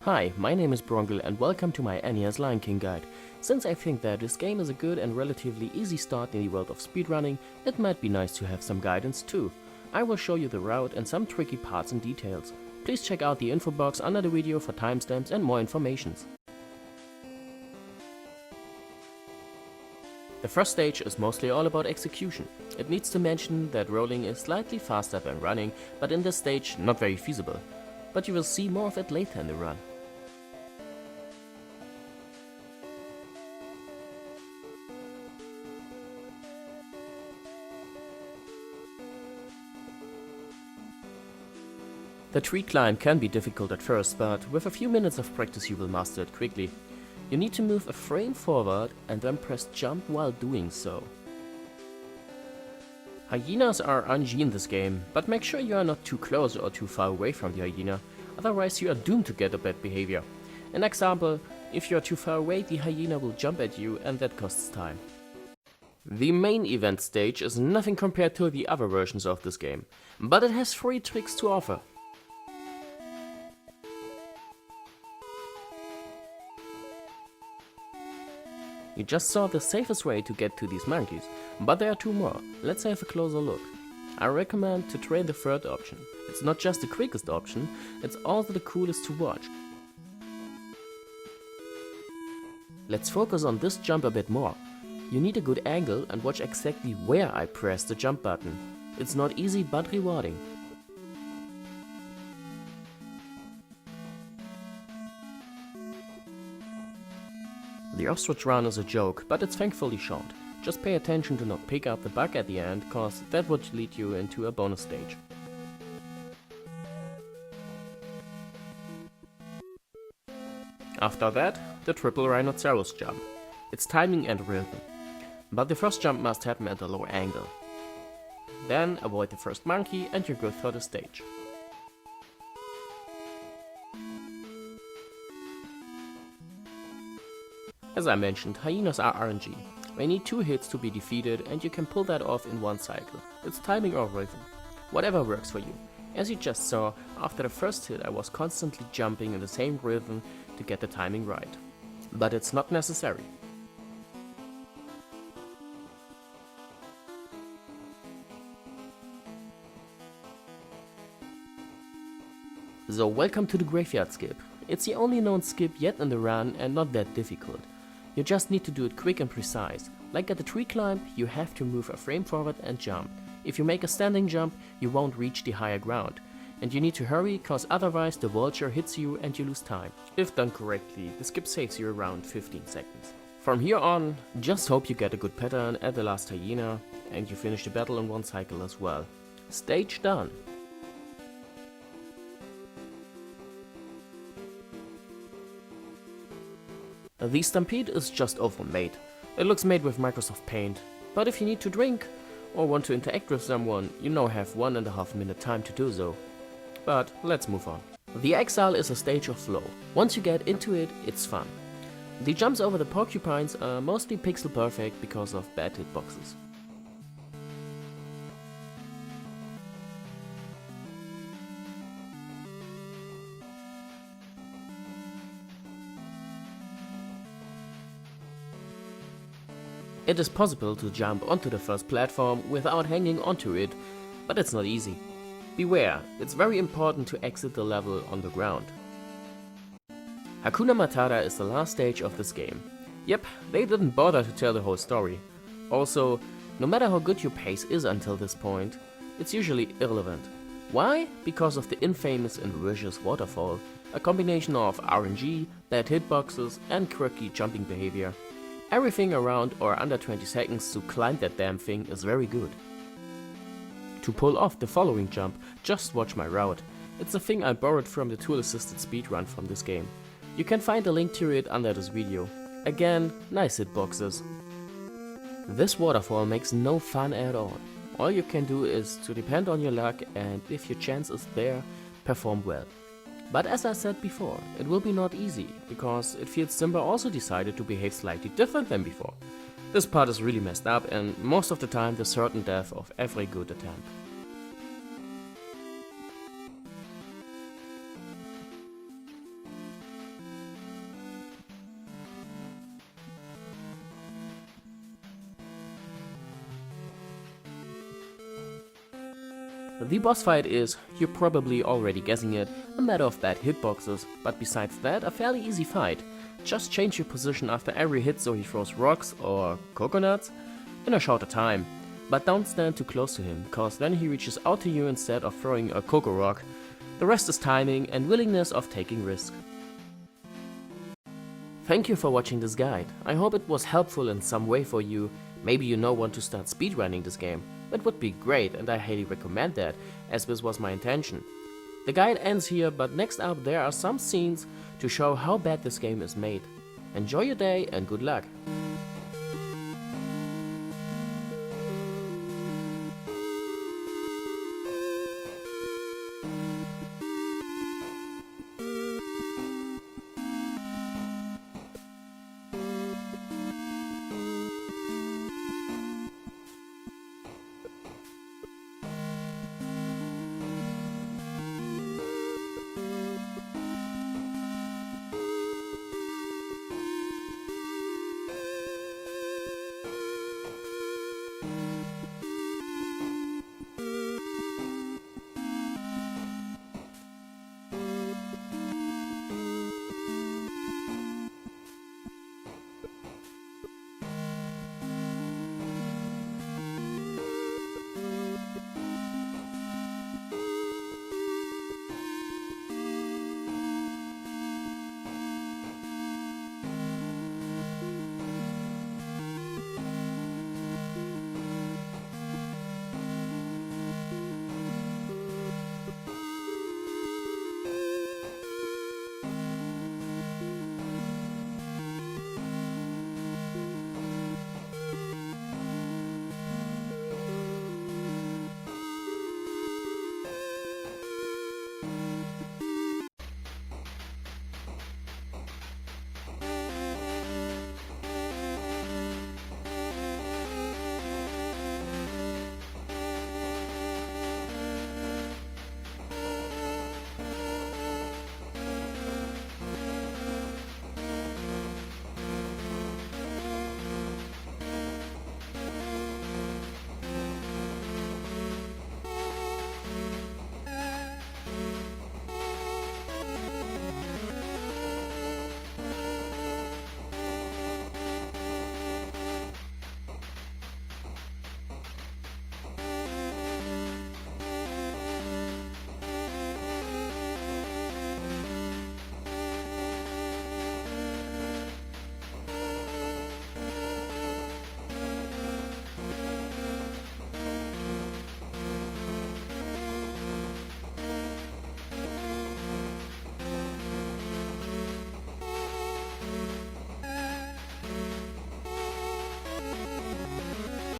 Hi, my name is Brongle and welcome to my NES Lion King guide. Since I think that this game is a good and relatively easy start in the world of speedrunning, it might be nice to have some guidance too. I will show you the route and some tricky parts and details. Please check out the info box under the video for timestamps and more informations. The first stage is mostly all about execution. It needs to mention that rolling is slightly faster than running, but in this stage not very feasible. But you will see more of it later in the run. The tree climb can be difficult at first, but with a few minutes of practice you will master it quickly. You need to move a frame forward and then press jump while doing so. Hyenas are RNG in this game, but make sure you are not too close or too far away from the hyena, otherwise you are doomed to get a bad behavior. An example, if you are too far away the hyena will jump at you and that costs time. The main event stage is nothing compared to the other versions of this game, but it has 3 tricks to offer. You just saw the safest way to get to these monkeys, but there are 2 more. Let's have a closer look. I recommend to try the third option. It's not just the quickest option, it's also the coolest to watch. Let's focus on this jump a bit more. You need a good angle and watch exactly where I press the jump button. It's not easy but rewarding. The ostrich run is a joke, but it's thankfully short. Just pay attention to not pick up the bug at the end, cause that would lead you into a bonus stage. After that, the triple rhinoceros jump. It's timing and rhythm. But the first jump must happen at a low angle. Then avoid the first monkey and you're good for the stage. As I mentioned, hyenas are RNG. They need 2 hits to be defeated and you can pull that off in 1 cycle. It's timing or rhythm. Whatever works for you. As you just saw, after the first hit I was constantly jumping in the same rhythm to get the timing right. But it's not necessary. So welcome to the graveyard skip. It's the only known skip yet in the run and not that difficult. You just need to do it quick and precise. Like at the tree climb, you have to move a frame forward and jump. If you make a standing jump, you won't reach the higher ground. And you need to hurry, cause otherwise the vulture hits you and you lose time. If done correctly, the skip saves you around 15 seconds. From here on, just hope you get a good pattern at the last hyena and you finish the battle in 1 cycle as well. Stage done! The Stampede is just awful made. It looks made with Microsoft Paint, but if you need to drink or want to interact with someone, you now have 1.5 minute time to do so. But let's move on. The Exile is a stage of flow. Once you get into it, it's fun. The jumps over the porcupines are mostly pixel perfect because of bad hitboxes. It is possible to jump onto the first platform without hanging onto it, but it's not easy. Beware, it's very important to exit the level on the ground. Hakuna Matata is the last stage of this game. Yep, they didn't bother to tell the whole story. Also, no matter how good your pace is until this point, it's usually irrelevant. Why? Because of the infamous and vicious waterfall, a combination of RNG, bad hitboxes and quirky jumping behavior. Everything around or under 20 seconds to climb that damn thing is very good. To pull off the following jump, just watch my route. It's a thing I borrowed from the tool-assisted speedrun from this game. You can find a link to it under this video. Again, nice hitboxes. This waterfall makes no fun at all. All you can do is to depend on your luck and if your chance is there, perform well. But as I said before, it will be not easy, because it feels Simba also decided to behave slightly different than before. This part is really messed up and most of the time the certain death of every good attempt. The boss fight is, you're probably already guessing it, a matter of bad hitboxes, but besides that, a fairly easy fight. Just change your position after every hit so he throws rocks or coconuts in a shorter time. But don't stand too close to him, cause then he reaches out to you instead of throwing a coco rock. The rest is timing and willingness of taking risk. Thank you for watching this guide. I hope it was helpful in some way for you. Maybe you now want to start speedrunning this game. That would be great and I highly recommend that, as this was my intention. The guide ends here, but next up there are some scenes to show how bad this game is made. Enjoy your day and good luck!